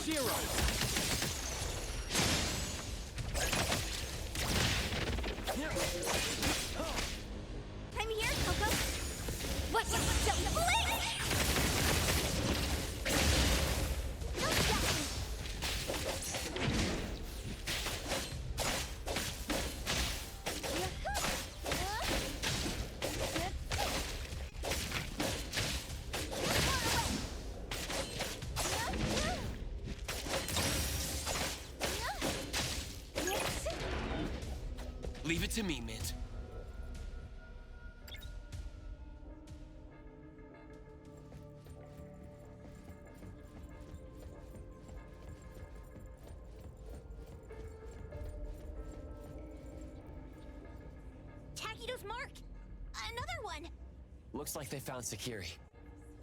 zero. I'm here, Coco. What? Don't the blink! No stopping. Leave it to me, Mint. Takido's mark! Another one! Looks like they found Sakiri.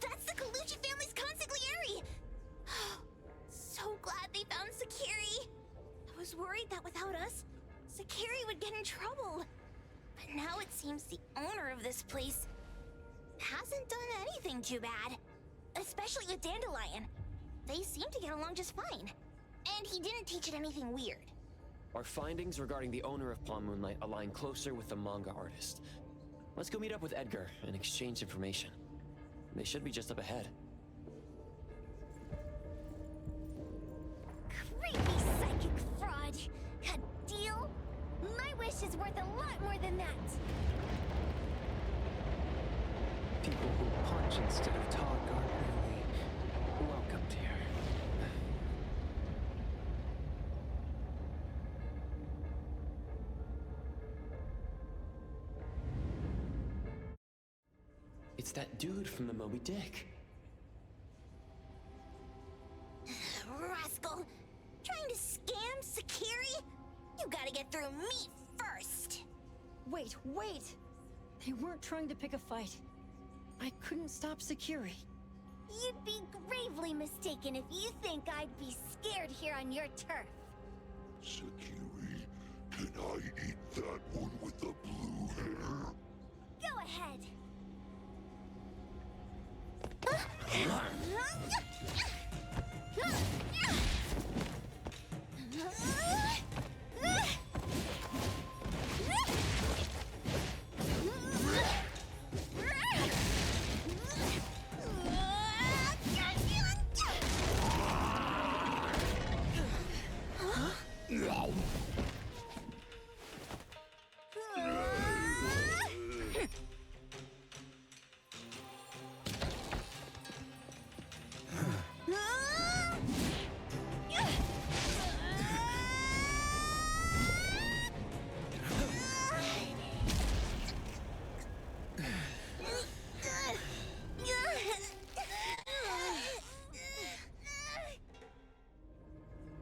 That's the Colucci family's consigliere! So glad they found Sakiri! I was worried that without us, Sakiri would get in trouble. But now it seems the owner of this place hasn't done anything too bad. Especially with Dandelion. They seem to get along just fine. And he didn't teach it anything weird. Our findings regarding the owner of Pawn Moonlight align closer with the manga artist. Let's go meet up with Edgar and exchange information. They should be just up ahead. Creepy psychic fraud! A deal? My wish is worth a lot more than that! People who punch instead of talk aren't really welcomed here. It's that dude from the Moby Dick. Rascal! Trying to scam Sakiri? You gotta get through me first! Wait! They weren't trying to pick a fight. I couldn't stop Sakiri. You'd be gravely mistaken if you think I'd be scared here on your turf. Sakiri, can I eat that one with the blue hair? Go ahead!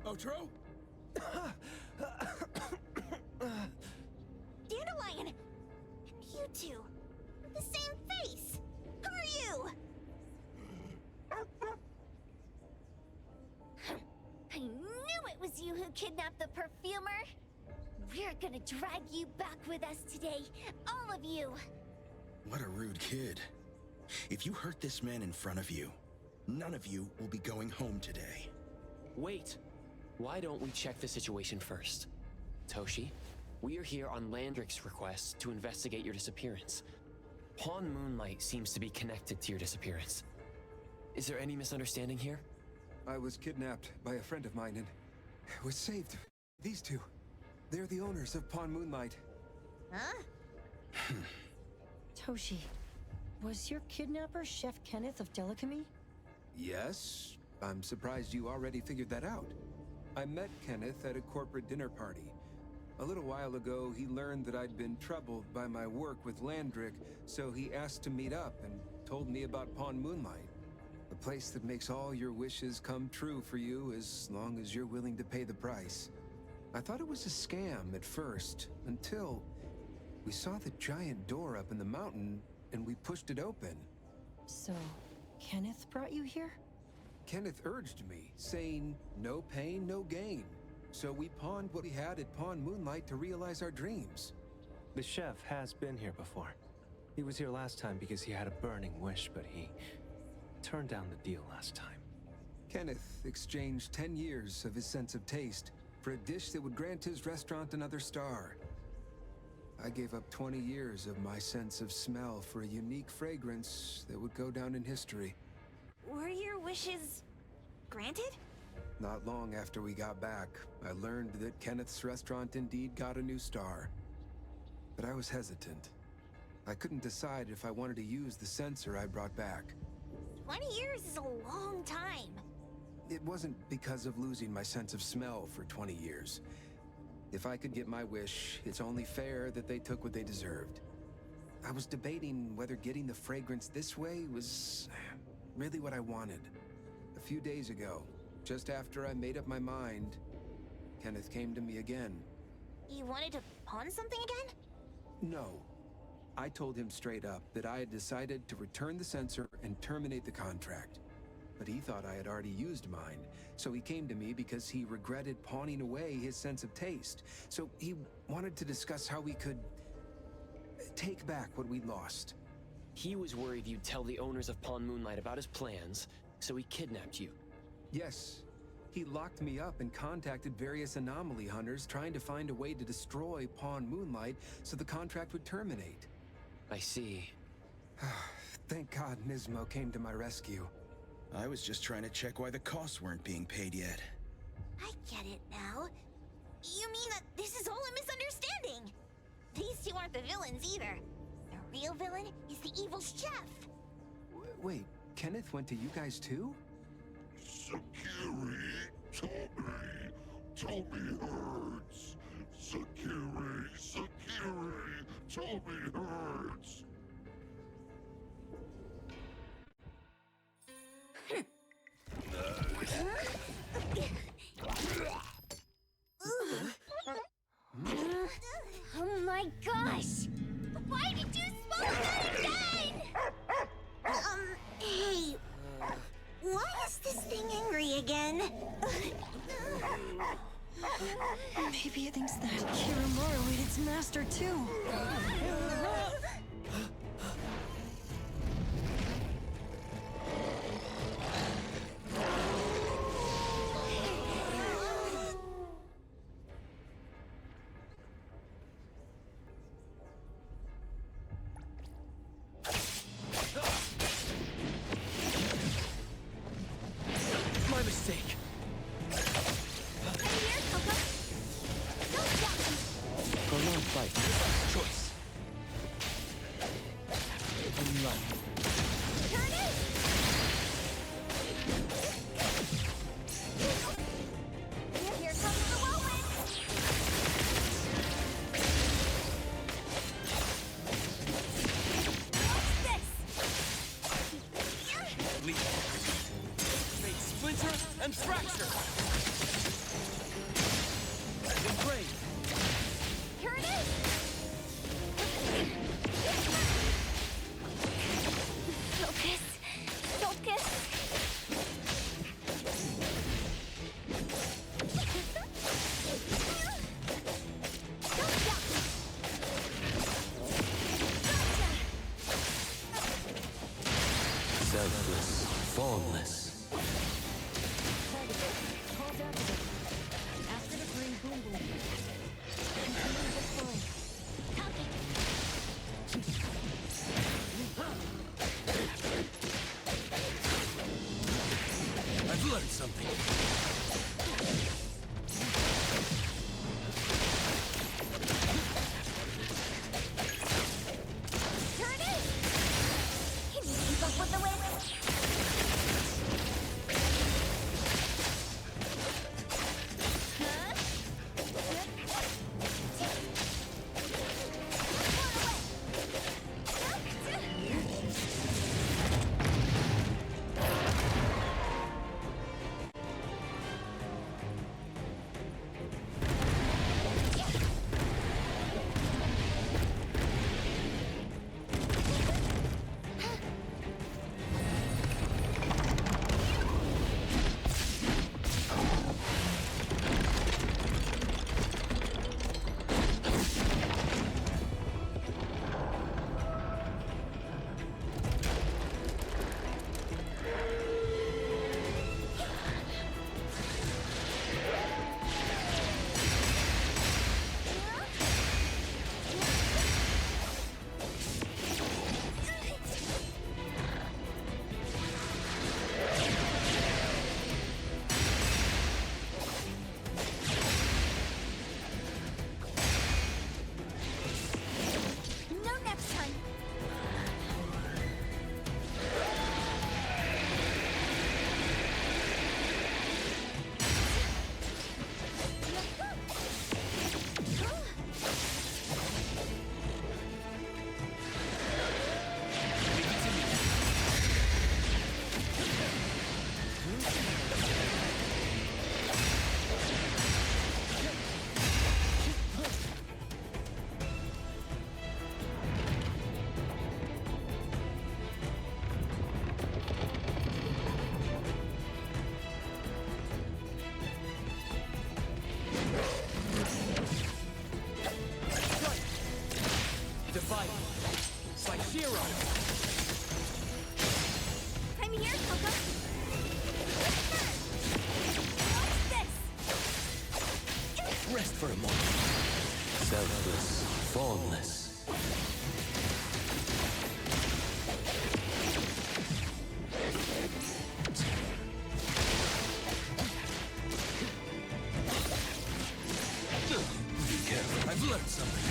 Otro? Dandelion! And you two, with the same face! Who are you? I knew it was you who kidnapped the perfumer! We're gonna drag you back with us today, all of you! What a rude kid. If you hurt this man in front of you, none of you will be going home today. Wait. Why don't we check the situation first? Toshi, we are here on Landrick's request to investigate your disappearance. Pawn Moonlight seems to be connected to your disappearance. Is there any misunderstanding here? I was kidnapped by a friend of mine and was saved. These two. They're the owners of Pawn Moonlight. Huh? Toshi, was your kidnapper Chef Kenneth of Delicamy? Yes. I'm surprised you already figured that out. I met Kenneth at a corporate dinner party. A little while ago, he learned that I'd been troubled by my work with Landrick, so he asked to meet up and told me about Pawn Moonlight. A place that makes all your wishes come true for you as long as you're willing to pay the price. I thought it was a scam at first, until we saw the giant door up in the mountain and we pushed it open. So, Kenneth brought you here? Kenneth urged me, saying, no pain, no gain. So we pawned what we had at Pawn Moonlight to realize our dreams. The chef has been here before. He was here last time because he had a burning wish, but he turned down the deal last time. Kenneth exchanged 10 years of his sense of taste for a dish that would grant his restaurant another star. I gave up 20 years of my sense of smell for a unique fragrance that would go down in history. Were your wishes granted? Not long after we got back, I learned that Kenneth's restaurant indeed got a new star. But I was hesitant. I couldn't decide if I wanted to use the sensor I brought back. 20 years is a long time. It wasn't because of losing my sense of smell for 20 years. If I could get my wish, it's only fair that they took what they deserved. I was debating whether getting the fragrance this way was really what I wanted. A few days ago, just after I made up my mind, Kenneth came to me again. You wanted to pawn something again? No. I told him straight up that I had decided to return the sensor and terminate the contract. But he thought I had already used mine, so he came to me because he regretted pawning away his sense of taste. So he wanted to discuss how we could take back what we'd lost. He was worried you'd tell the owners of Pawn Moonlight about his plans, so he kidnapped you. Yes. He locked me up and contacted various anomaly hunters trying to find a way to destroy Pawn Moonlight so the contract would terminate. I see. Thank God Nismo came to my rescue. I was just trying to check why the costs weren't being paid yet. I get it now. You mean that this is all a misunderstanding? These two aren't the villains either. The real villain is the evil chef. Wait, Kenneth went to you guys too? Sakiri, Tommy hurts. Sakiri, Tommy hurts. Oh my gosh! Why did you smoke that again? Hey, why is this thing angry again? Maybe it thinks that Kirimura ate its master too. My mistake. Here, Coco. Don't stop me. Go on, fight. Choice. Moonlight. Turn it! Here comes the whirlwind! What's this? Leap. Fate splinter and fracture. Engrave. Here it is! fight. It's like zero. I'm here, Coco. What's this? Rest for a moment. Selfless, formless. Be careful, I've learned something.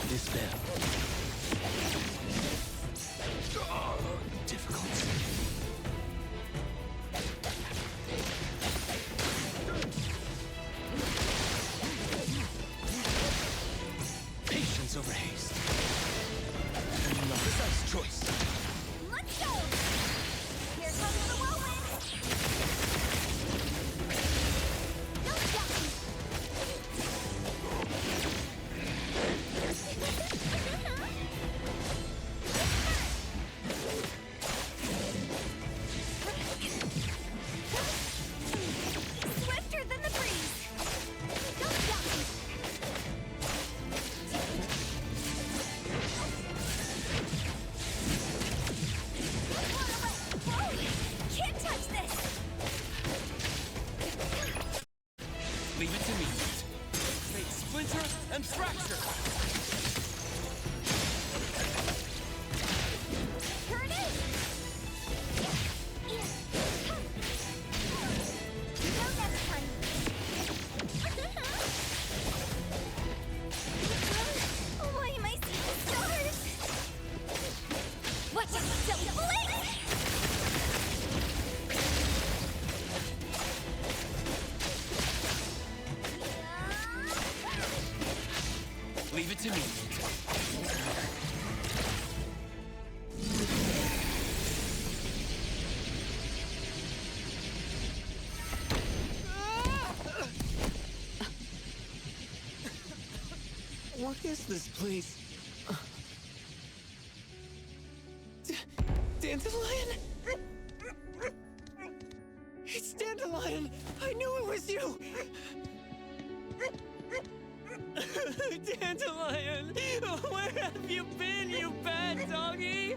Dispel. Difficult. Patience over haste. And a precise choice. Let's go! Here comes the whirlwind! Don't stop me! Swifter than the breeze! Don't stop me! Whoa! Can't touch this! Leave it to me. Fate splinter and fracture. Here it is! No, never mind. Why am I seeing stars? Watch it, silly blink! Leave it to me. What is this place? Dandelion? It's Dandelion! I knew it was you! Dandelion! Where have you been, you bad doggy?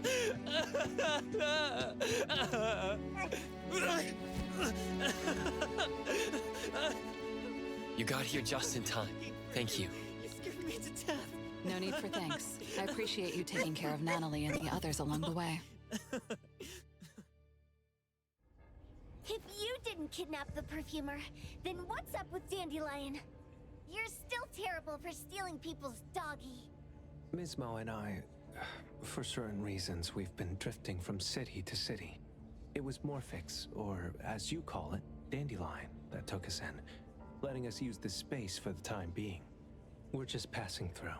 You got here just in time. Thank you. You scared me to death. No need for thanks. I appreciate you taking care of Natalie and the others along the way. If you didn't kidnap the perfumer, then what's up with Dandelion? You're still terrible for stealing people's doggy. Ms. Mo and I, for certain reasons, we've been drifting from city to city. It was Morphix, or as you call it, Dandelion, that took us in, letting us use this space for the time being. We're just passing through.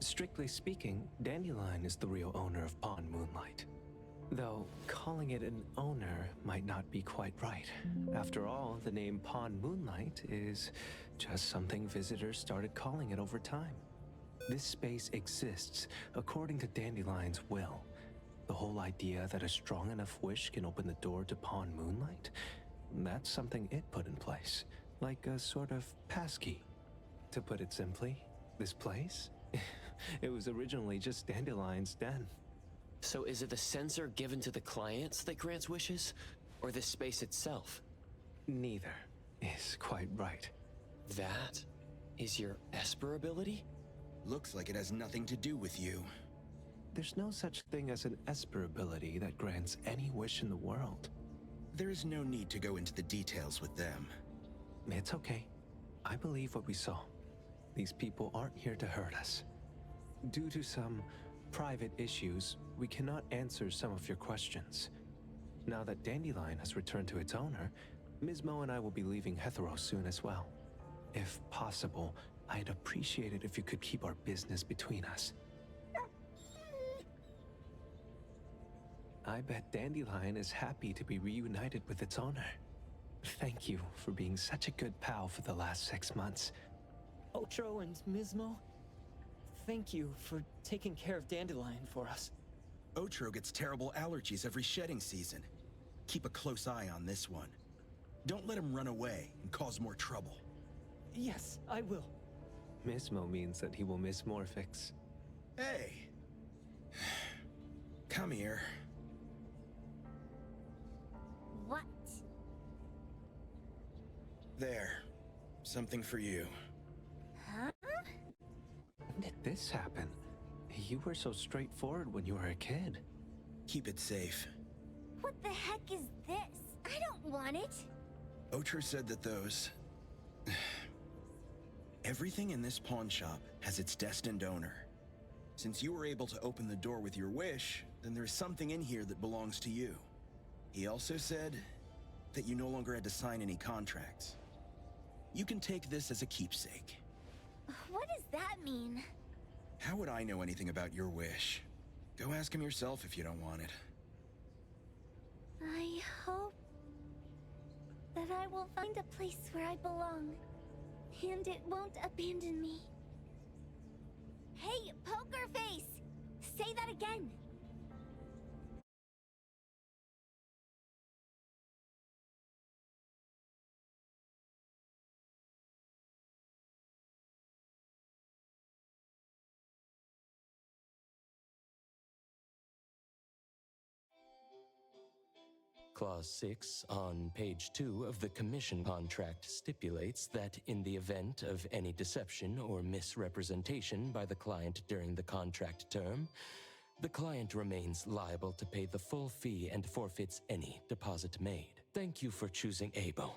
Strictly speaking, Dandelion is the real owner of Pond Moonlight. Though, calling it an owner might not be quite right. After all, the name Pond Moonlight is just something visitors started calling it over time. This space exists according to Dandelion's will. The whole idea that a strong enough wish can open the door to Pond Moonlight? That's something it put in place, like a sort of passkey. To put it simply, this place? It was originally just Dandelion's den. So is it the sensor given to the clients that grants wishes, or the space itself? Neither is quite right. That is your Esper ability? Looks like it has nothing to do with you. There's no such thing as an Esper ability that grants any wish in the world. There is no need to go into the details with them. It's okay. I believe what we saw. These people aren't here to hurt us. Due to some private issues, we cannot answer some of your questions. Now that Dandelion has returned to its owner, Ms. Mo and I will be leaving Hetheros soon as well. If possible, I'd appreciate it if you could keep our business between us. I bet Dandelion is happy to be reunited with its owner. Thank you for being such a good pal for the last 6 months. Otro and Mismo, thank you for taking care of Dandelion for us. Otro gets terrible allergies every shedding season. Keep a close eye on this one. Don't let him run away and cause more trouble. Yes, I will. Mismo means that he will miss Morphix. Hey! Come here. What? There. Something for you. Huh? When did this happen? You were so straightforward when you were a kid. Keep it safe. What the heck is this? I don't want it. Ocher said that those... Everything in this pawn shop has its destined owner. Since you were able to open the door with your wish, then there's something in here that belongs to you. He also said that you no longer had to sign any contracts. You can take this as a keepsake. What does that mean? How would I know anything about your wish? Go ask him yourself if you don't want it. I hope that I will find a place where I belong, and it won't abandon me. Hey, Poker Face! Say that again! Clause 6 on page 2 of the commission contract stipulates that in the event of any deception or misrepresentation by the client during the contract term, the client remains liable to pay the full fee and forfeits any deposit made. Thank you for choosing Abo.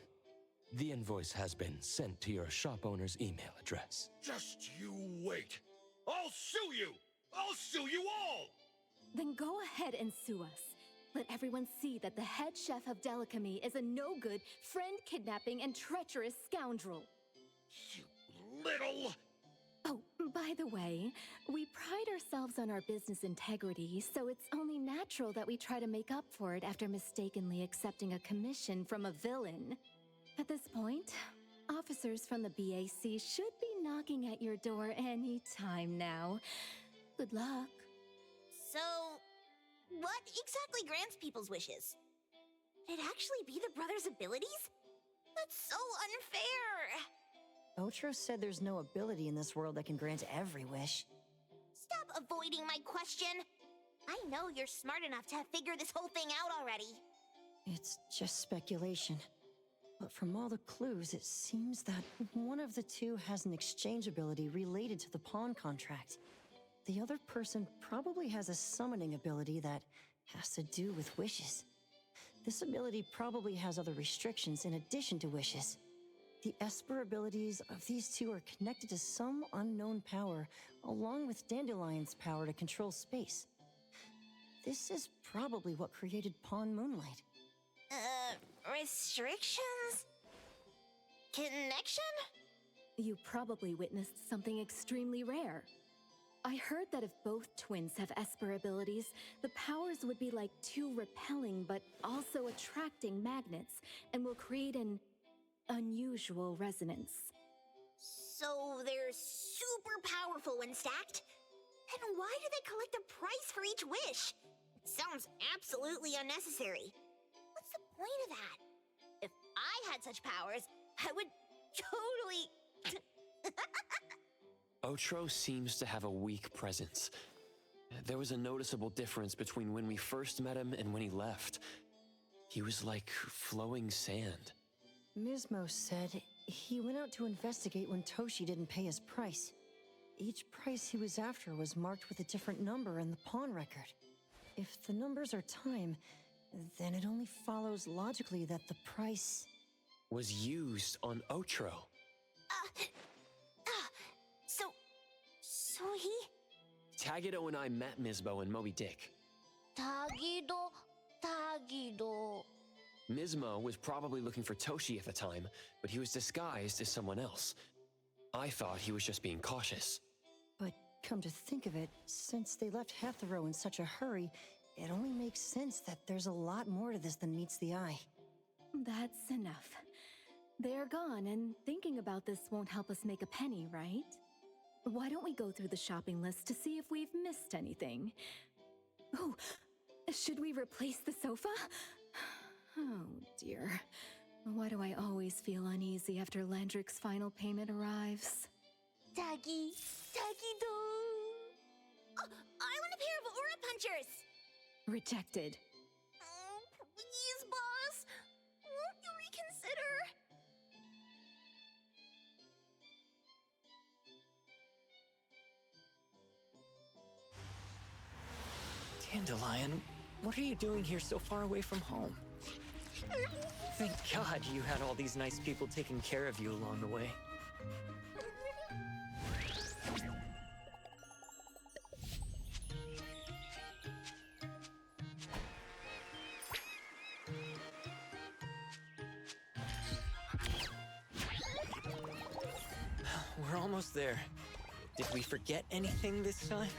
The invoice has been sent to your shop owner's email address. Just you wait. I'll sue you! I'll sue you all! Then go ahead and sue us. Let everyone see that the head chef of Delicamy is a no-good, friend-kidnapping, and treacherous scoundrel. You little... Oh, by the way, we pride ourselves on our business integrity, so it's only natural that we try to make up for it after mistakenly accepting a commission from a villain. At this point, officers from the BAC should be knocking at your door any time now. Good luck. So, what exactly grants people's wishes? Could it actually be the brothers' abilities? That's so unfair! Ocho said there's no ability in this world that can grant every wish. Stop avoiding my question! I know you're smart enough to have figured this whole thing out already. It's just speculation. But from all the clues, it seems that one of the two has an exchange ability related to the pawn contract. The other person probably has a summoning ability that has to do with wishes. This ability probably has other restrictions in addition to wishes. The Esper abilities of these two are connected to some unknown power, along with Dandelion's power to control space. This is probably what created Pawn Moonlight. Restrictions? Connection? You probably witnessed something extremely rare. I heard that if both twins have Esper abilities, the powers would be like two repelling but also attracting magnets, and will create an unusual resonance. So they're super powerful when stacked? Then why do they collect a price for each wish? It sounds absolutely unnecessary. What's the point of that? If I had such powers, I would totally... Otro seems to have a weak presence. There was a noticeable difference between when we first met him and when he left. He was like flowing sand. Mismo said he went out to investigate when Toshi didn't pay his price. Each price he was after was marked with a different number in the pawn record. If the numbers are time, then it only follows logically that the price... was used on Otro. So he... Tagido and I met Mismo and Moby Dick. Tagido... Mismo was probably looking for Toshi at the time, but he was disguised as someone else. I thought he was just being cautious. But come to think of it, since they left Hatharo in such a hurry, it only makes sense that there's a lot more to this than meets the eye. That's enough. They're gone, and thinking about this won't help us make a penny, right? Why don't we go through the shopping list to see if we've missed anything? Oh, should we replace the sofa? Oh dear. Why do I always feel uneasy after Landrick's final payment arrives? Doggy, doggy-do. Oh, I want a pair of aura punchers! Rejected. Oh, please, boss. Won't you reconsider? Dandelion, what are you doing here so far away from home? Thank God you had all these nice people taking care of you along the way. We're almost there. Did we forget anything this time?